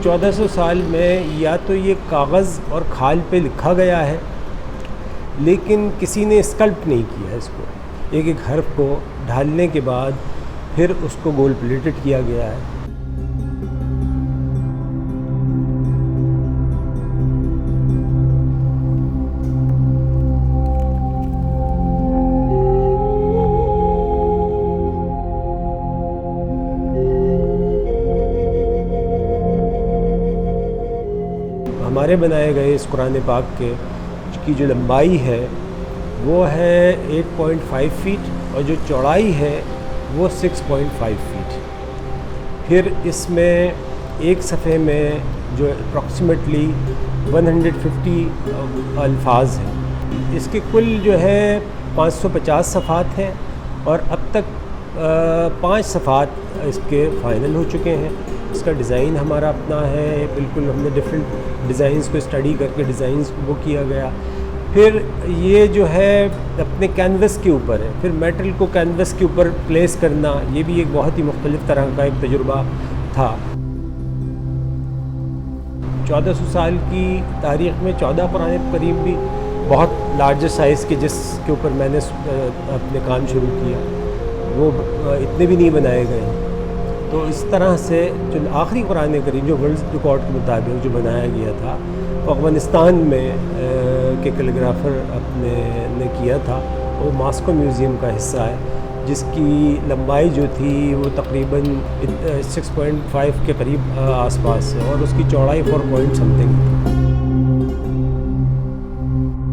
1400 سال میں یا تو یہ کاغذ اور کھال پہ لکھا گیا ہے، لیکن کسی نے اسکلپٹ نہیں کیا ہے اس کو، ایک ایک حرف کو ڈھالنے کے بعد پھر اس کو گولڈ پلیٹڈ کیا گیا ہے۔ ہمارے بنائے گئے اس قرآن پاک کی جو لمبائی ہے وہ ہے 8.5 فیٹ اور جو چوڑائی ہے وہ 6.5 فیٹ۔ پھر اس میں ایک صفحے میں جو اپروکسیمیٹلی 150 الفاظ ہیں۔ اس کے کل جو ہے 550 صفحات ہیں اور اب تک 5 صفحات اس کے فائنل ہو چکے ہیں۔ اس کا ڈیزائن ہمارا اپنا ہے، بالکل ہم نے ڈفرینٹ ڈیزائنز کو اسٹڈی کر کے ڈیزائنز وہ کیا گیا۔ پھر یہ جو ہے اپنے کینوس کے اوپر ہے، پھر میٹل کو کینوس کے اوپر پلیس کرنا، یہ بھی ایک بہت ہی مختلف طرح کا ایک تجربہ تھا۔ 1400 سال کی تاریخ میں 14 قرآن کریم بھی بہت لارجر سائز کے جس کے اوپر میں نے اپنے کام شروع کیا وہ اتنے بھی نہیں بنائے گئے ہیں۔ تو اس طرح سے جو آخری قرآن کریم جو ورلڈ ریکارڈ کے مطابق جو بنایا گیا تھا وہ افغانستان میں کے کیلیگرافر اپنے نے کیا تھا، وہ ماسکو میوزیم کا حصہ ہے، جس کی لمبائی جو تھی وہ تقریباً 6.5 کے قریب آس پاس ہے اور اس کی چوڑائی 4 پوائنٹ سمتھنگ تھی۔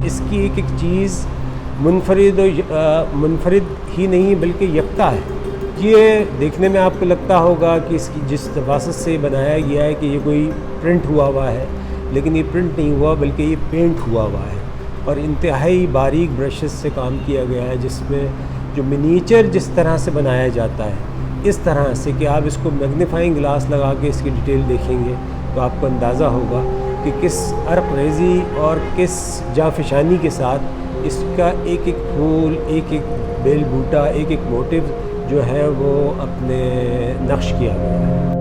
اس کی ایک ایک چیز منفرد ہی نہیں بلکہ یکتا ہے۔ یہ دیکھنے میں آپ کو لگتا ہوگا کہ اس کی جس واسط سے بنایا گیا ہے کہ یہ کوئی پرنٹ ہوا ہے، لیکن یہ پرنٹ نہیں ہوا بلکہ یہ پینٹ ہوا ہے اور انتہائی باریک برشز سے کام کیا گیا ہے، جس میں جو منیچر جس طرح سے بنایا جاتا ہے اس طرح سے کہ آپ اس کو میگنیفائنگ گلاس لگا کے اس کی ڈیٹیل دیکھیں گے تو آپ کو اندازہ ہوگا کہ کس عرق ریزی اور کس جافشانی کے ساتھ اس کا ایک ایک پھول، ایک ایک بیل بوٹا، ایک ایک موٹیو جو ہے وہ اپنے نقش کیا گیا ہے۔